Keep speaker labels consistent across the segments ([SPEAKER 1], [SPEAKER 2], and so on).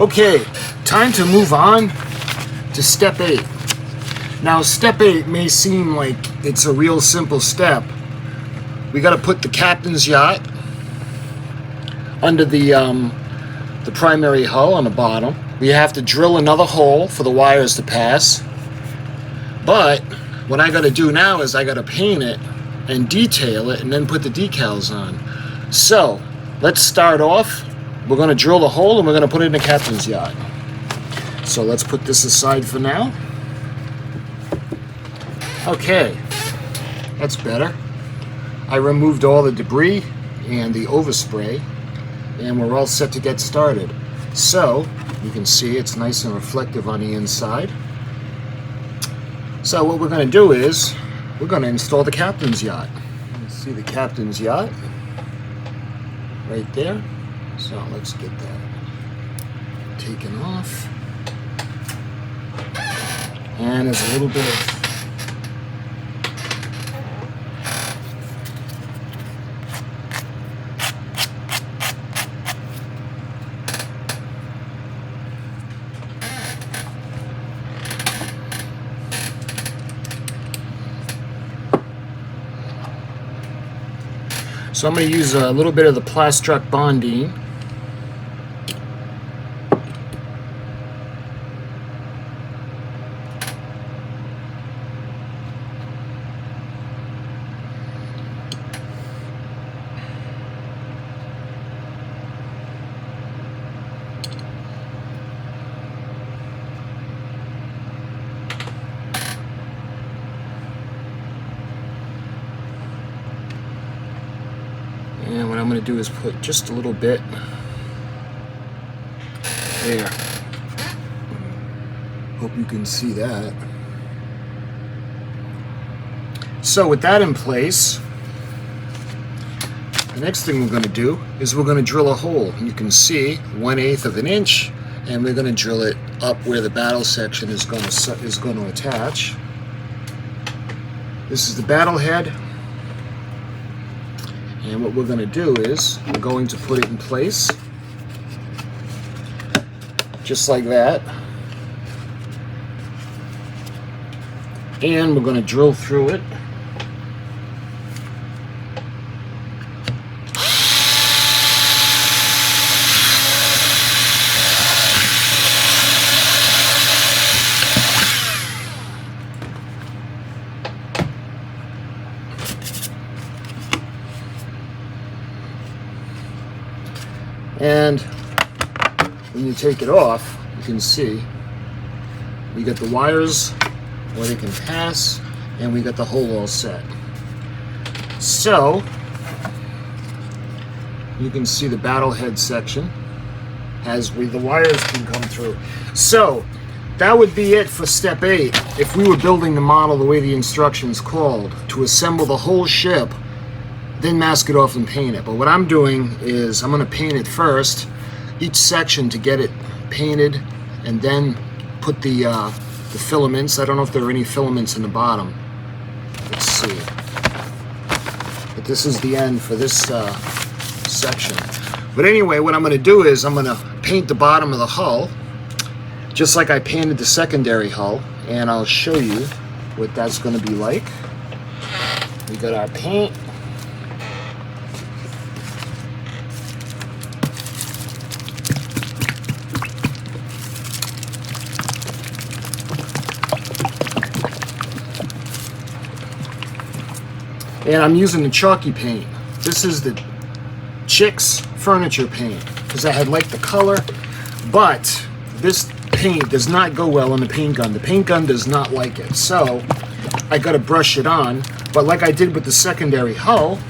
[SPEAKER 1] Okay, time to move on to step 8. Now, step 8 may seem like it's a real simple step. We got to put the captain's yacht under the primary hull on the bottom. We have to drill another hole for the wires to pass. But what I got to do now is I got to paint it and detail it and then put the decals on. So let's start off. We're going to drill the hole and we're going to put it in the captain's yacht. So let's put this aside for now. Okay, that's better. I removed all the debris and the overspray, and we're all set to get started. So you can see it's nice and reflective on the inside. So what we're going to do is we're going to install the captain's yacht. You can see the captain's yacht right there. So let's get that taken off. And there's a little bit of so I'm going to use a little bit of the Plastruct Bondine. And what I'm going to do is put just a little bit there. Hope you can see that. So with that in place, the next thing we're going to do is we're going to drill a hole. You can see 1/8 of an inch, and we're going to drill it up where the battle section is going to attach. This is the battle head. And what we're going to do is we're going to put it in place just like that, and we're going to drill through it. And when you take it off, you can see we got the wires where they can pass, and we got the hole all set. So you can see the battle head section as the wires can come through. So that would be it for step 8. If we were building the model the way the instructions called, to assemble the whole ship, then mask it off and paint it. But what I'm doing is I'm going to paint it first, each section, to get it painted, and then put the filaments. I don't know if there are any filaments in the bottom. Let's see. But this is the end for this section. But anyway, what I'm going to do is I'm going to paint the bottom of the hull, just like I painted the secondary hull, and I'll show you what that's going to be like. We got our paint. And I'm using the chalky paint. This is the Chicks furniture paint because I had liked the color, but this paint does not go well on the paint gun. The paint gun does not like it, so I got to brush it on. But like I did with the secondary hull,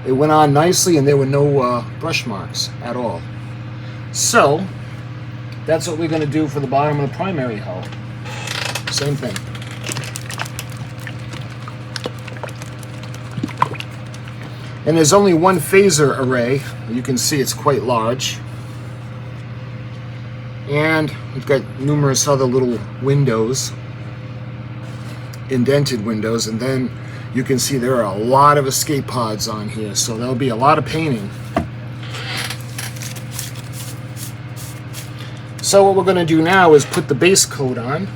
[SPEAKER 1] it went on nicely, and there were no brush marks at all. So that's what we're going to do for the bottom of the primary hull. Same thing. And there's only one phaser array. You can see it's quite large. And we've got numerous other little windows, indented windows, and then you can see there are a lot of escape pods on here, so there'll be a lot of painting So what we're going to do now is put the base coat on.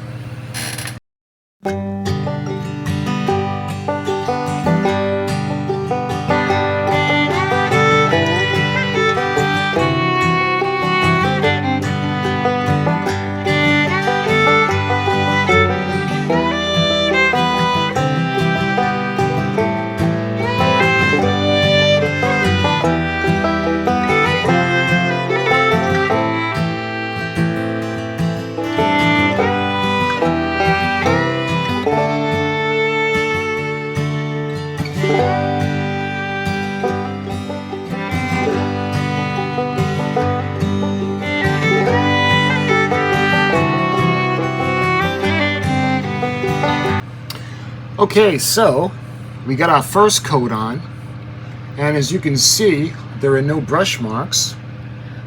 [SPEAKER 1] Okay, so we got our first coat on, and as you can see, there are no brush marks,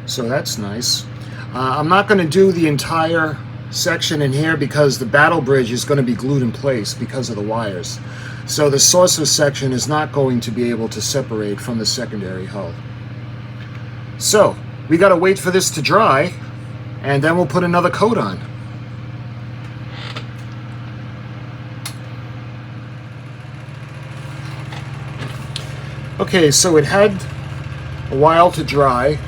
[SPEAKER 1] so that's nice. I'm not going to do the entire section in here because the battle bridge is going to be glued in place because of the wires. So the saucer section is not going to be able to separate from the secondary hull. So we got to wait for this to dry, and then we'll put another coat on. Okay, so it had a while to dry.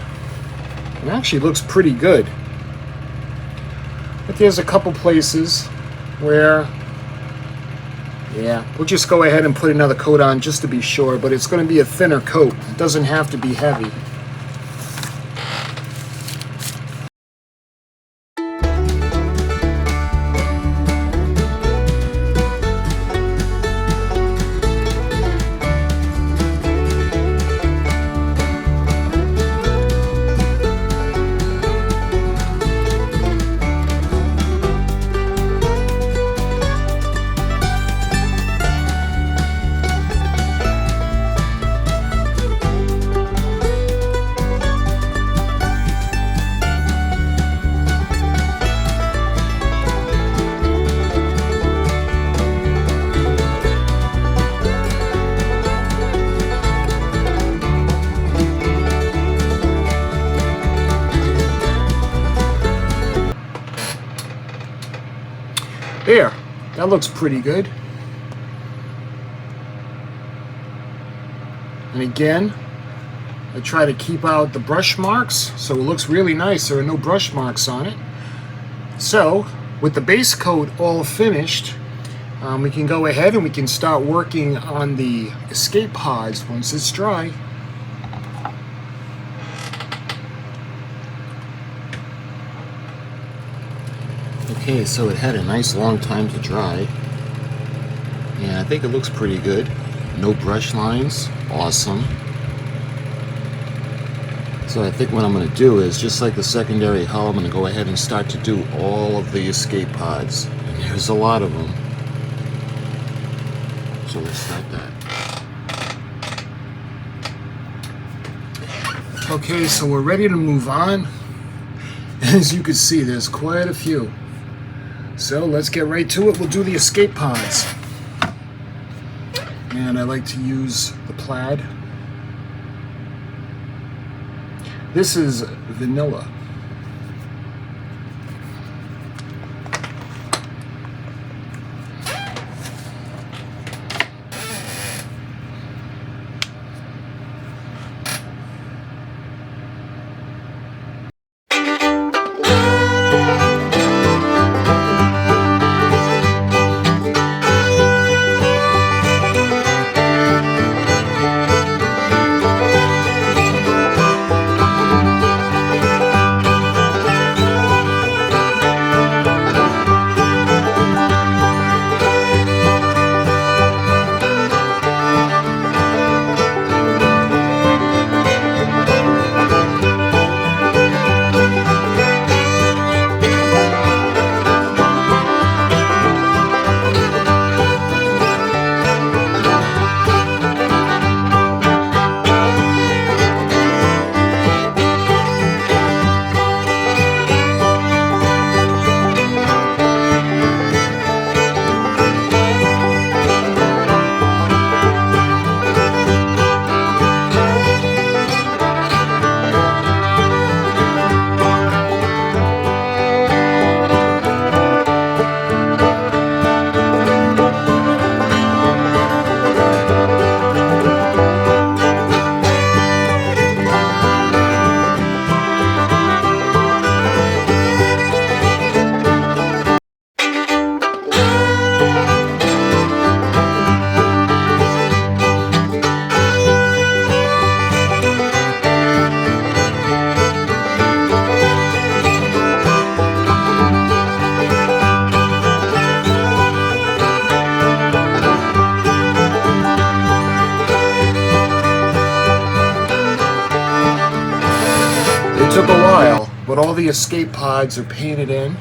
[SPEAKER 1] It actually looks pretty good. But there's a couple places where, yeah, we'll just go ahead and put another coat on just to be sure, but it's going to be a thinner coat. It doesn't have to be heavy. There, that looks pretty good. And again, I try to keep out the brush marks, so it looks really nice. There are no brush marks on it. So, with the base coat all finished, we can go ahead and we can start working on the escape pods once it's dry. Okay, so it had a nice long time to dry. Yeah, I think it looks pretty good. No brush lines. Awesome. So I think what I'm going to do is, just like the secondary hull, I'm going to go ahead and start to do all of the escape pods. And there's a lot of them. So let's start that. Okay, so we're ready to move on. As you can see, there's quite a few. So let's get right to it. We'll do the escape pods. And I like to use the plaid. This is vanilla. It took a while, but all the escape pods are painted in.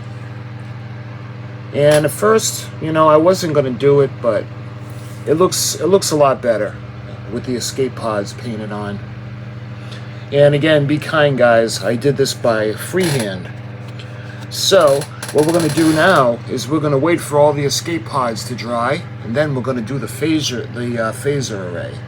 [SPEAKER 1] And at first, you know, I wasn't going to do it, but it looks a lot better with the escape pods painted on. And again, be kind, guys. I did this by freehand. So what we're going to do now is we're going to wait for all the escape pods to dry, and then we're going to do the phaser array.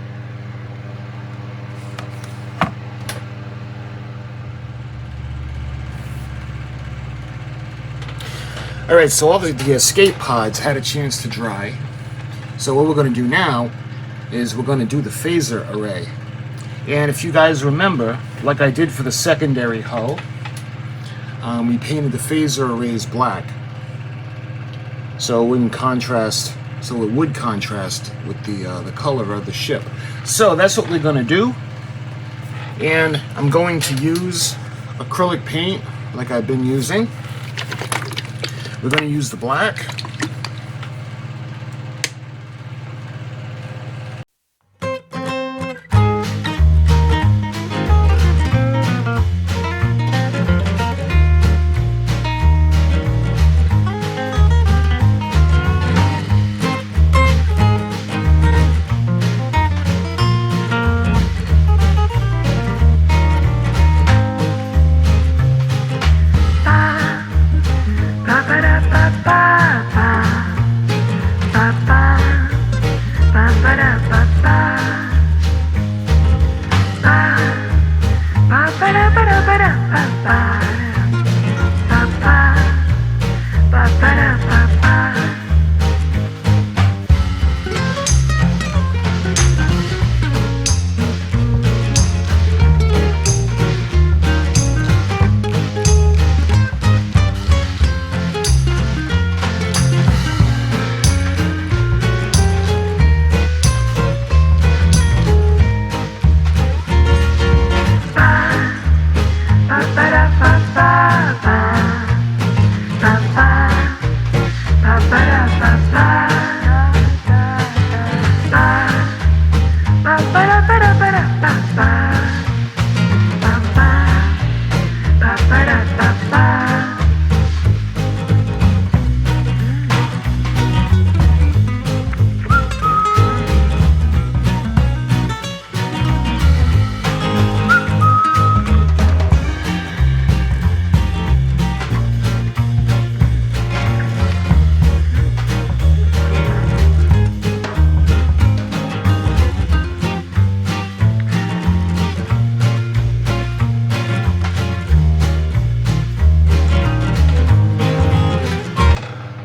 [SPEAKER 1] Alright, so all the escape pods had a chance to dry. So what we're going to do now is we're going to do the phaser array. And if you guys remember, like I did for the secondary hull, we painted the phaser arrays black. So it would contrast with the color of the ship. So that's what we're going to do. And I'm going to use acrylic paint like I've been using. We're going to use the black.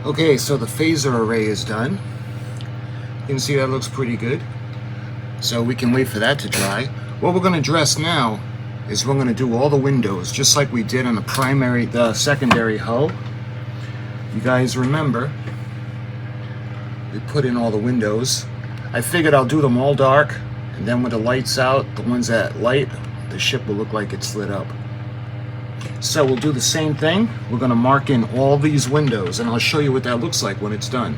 [SPEAKER 1] Okay, so the phaser array is done. You can see that looks pretty good. So we can wait for that to dry. What we're going to dress now is we're going to do all the windows, just like we did on the secondary hull. You guys remember, we put in all the windows. I figured I'll do them all dark, and then with the lights out, the ones that light, the ship will look like it's lit up. So we'll do the same thing. We're going to mark in all these windows, and I'll show you what that looks like when it's done.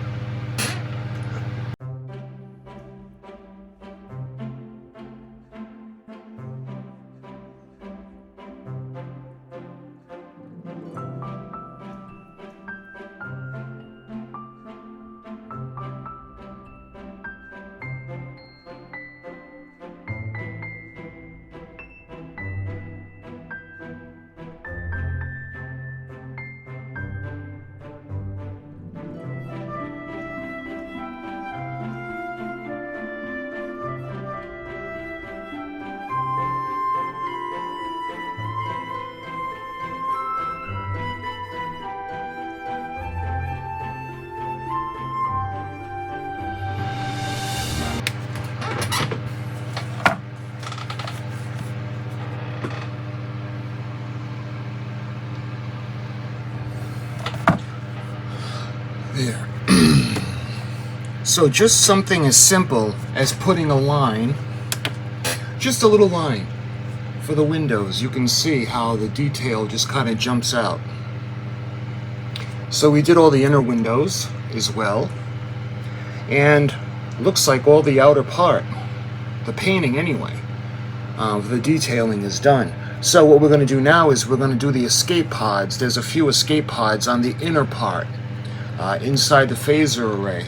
[SPEAKER 1] There. So just something as simple as putting a line, just a little line for the windows. You can see how the detail just kind of jumps out. So we did all the inner windows as well, and looks like all the outer part, the painting anyway, the detailing is done. So what we're going to do now is we're going to do the escape pods. There's a few escape pods on the inner part, inside the phaser array.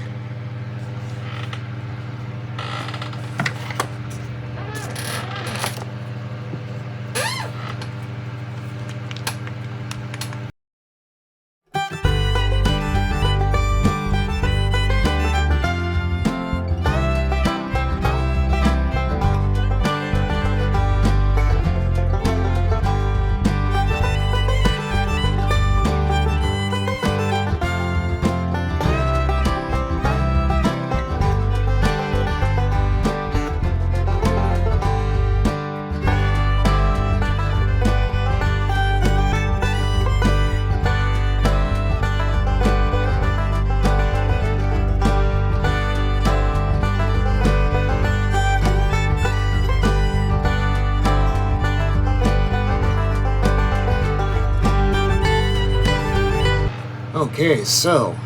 [SPEAKER 1] Okay, so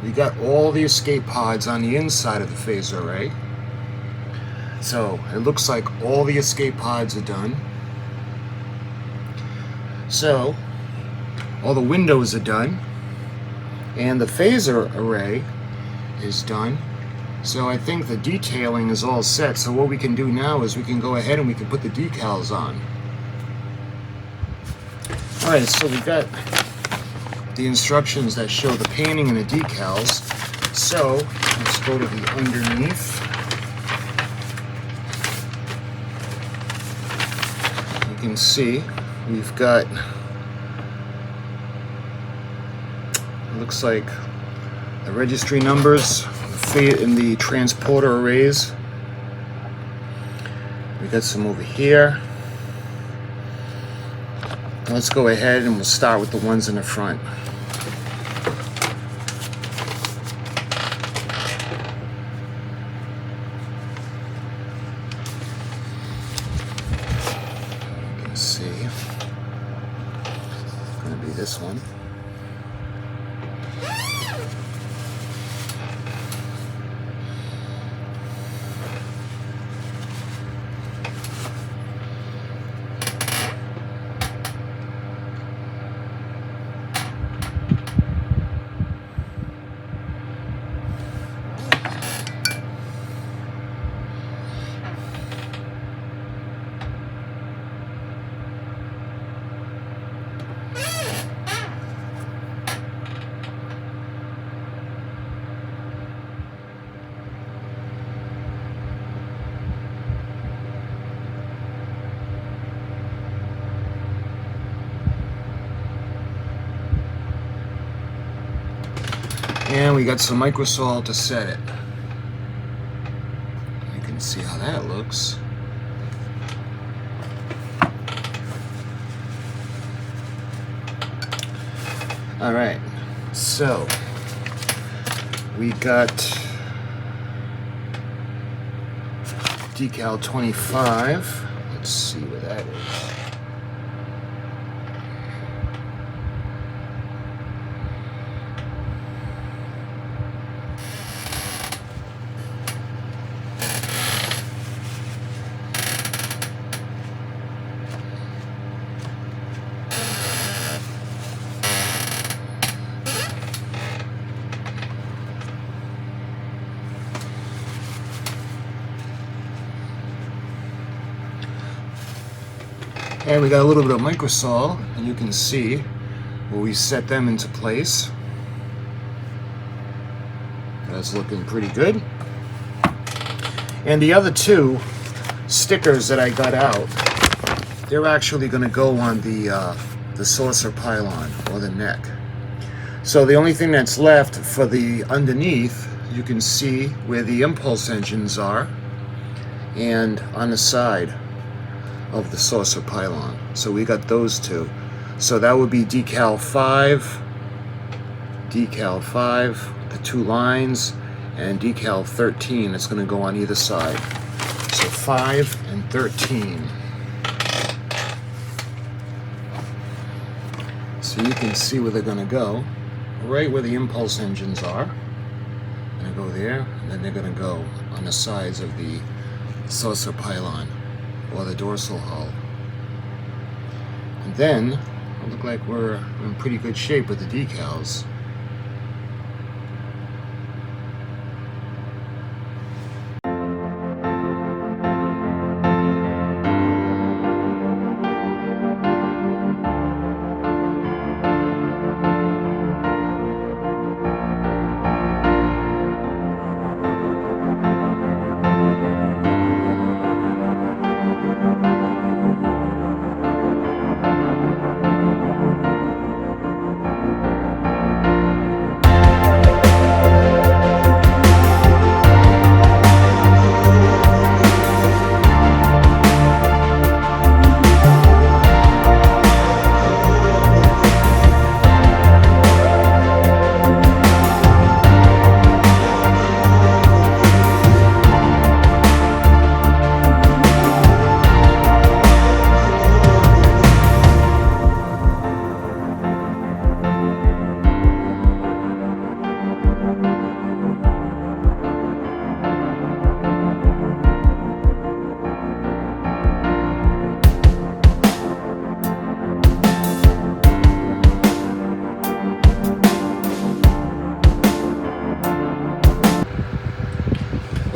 [SPEAKER 1] we got all the escape pods on the inside of the phaser array. So it looks like all the escape pods are done. So all the windows are done, and the phaser array is done. So I think the detailing is all set. So what we can do now is we can go ahead and we can put the decals on. Alright, so we got the instructions that show the painting and the decals. So let's go to the underneath. You can see we've got, it looks like the registry numbers in the transporter arrays. We got some over here. Let's go ahead and we'll start with the ones in the front. You can see it's going to be this one. And we got some microsol to set it. You can see how that looks. All right, so we got decal 25. Let's see what that is. And we got a little bit of microsol, and you can see where we set them into place. That's looking pretty good. And the other two stickers that I got out, they're actually going to go on the saucer pylon or the neck. So the only thing that's left for the underneath, you can see where the impulse engines are, and on the side of the saucer pylon. So we got those two. So that would be decal 5, the two lines, and decal 13 that's going to go on either side. So 5 and 13. So you can see where they're going to go, right where the impulse engines are. They're going to go there, and then they're going to go on the sides of the saucer pylon or the dorsal hull. then it'll look like we're in pretty good shape with the decals.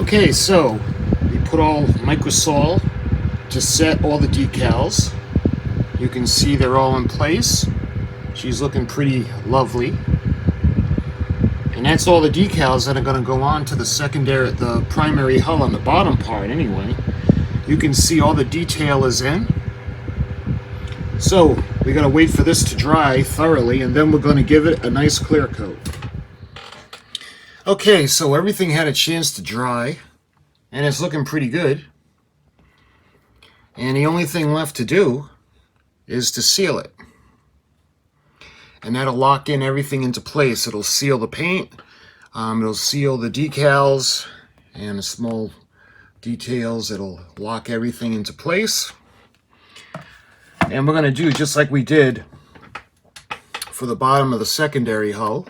[SPEAKER 1] Okay, so we put all microsol to set all the decals. You can see they're all in place. She's looking pretty lovely. And that's all the decals that are going to go on to the primary hull on the bottom part anyway. You can see all the detail is in. So we got to wait for this to dry thoroughly, and then we're going to give it a nice clear coat. Okay, so everything had a chance to dry, and it's looking pretty good. And the only thing left to do is to seal it. And that'll lock in everything into place. It'll seal the paint, it'll seal the decals, and the small details. It'll lock everything into place. And we're going to do just like we did for the bottom of the secondary hull.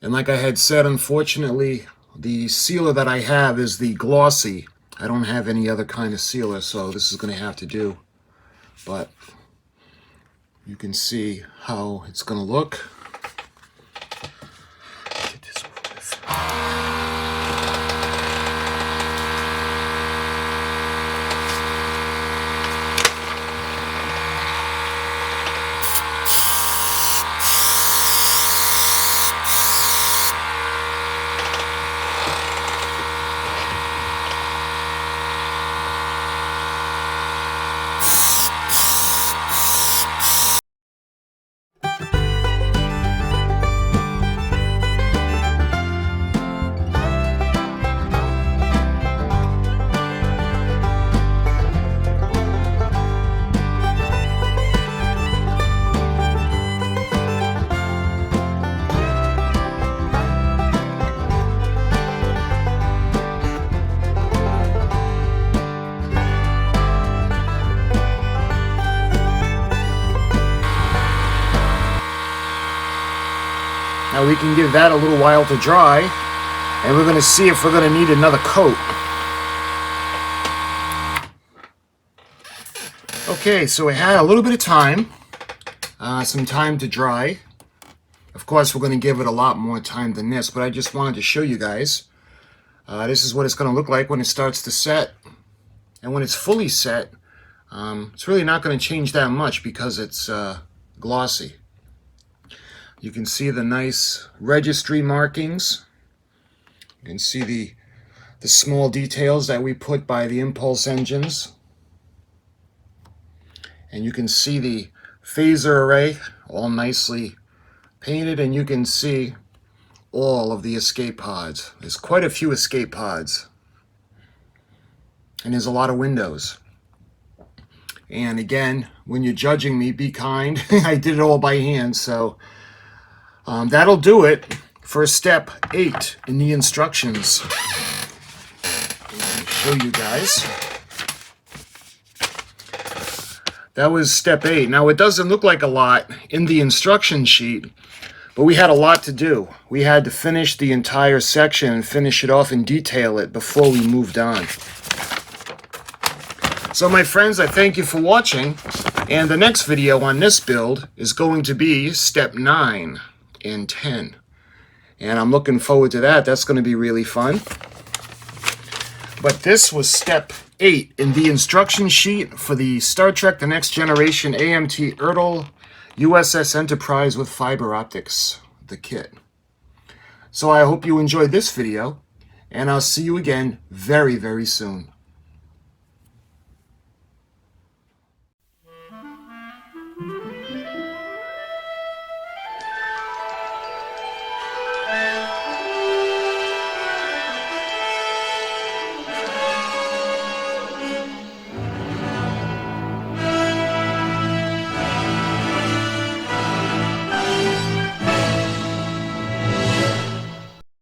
[SPEAKER 1] And like I had said, unfortunately, the sealer that I have is the glossy. I don't have any other kind of sealer, so this is going to have to do. But you can see how it's going to look. Get this over with. Now we can give that a little while to dry, and we're going to see if we're going to need another coat. Okay, so it had a little bit of time, some time to dry. Of course, we're going to give it a lot more time than this, but I just wanted to show you guys. This is what it's going to look like when it starts to set. And when it's fully set, it's really not going to change that much because it's glossy. You can see the nice registry markings. You can see the small details that we put by the impulse engines. And you can see the phaser array all nicely painted, and you can see all of the escape pods. There's quite a few escape pods. And there's a lot of windows. And again, when you're judging me, be kind. I did it all by hand, so that'll do it for step 8 in the instructions. Let me show you guys. That was step 8. Now, it doesn't look like a lot in the instruction sheet, but we had a lot to do. We had to finish the entire section and finish it off and detail it before we moved on. So my friends, I thank you for watching, and the next video on this build is going to be step 9 and 10. And I'm looking forward to that. That's going to be really fun. But this was step 8 in the instruction sheet for the Star Trek The Next Generation AMT ERTL U.S.S. Enterprise with fiber optics, the kit. So I hope you enjoyed this video, and I'll see you again very, very soon.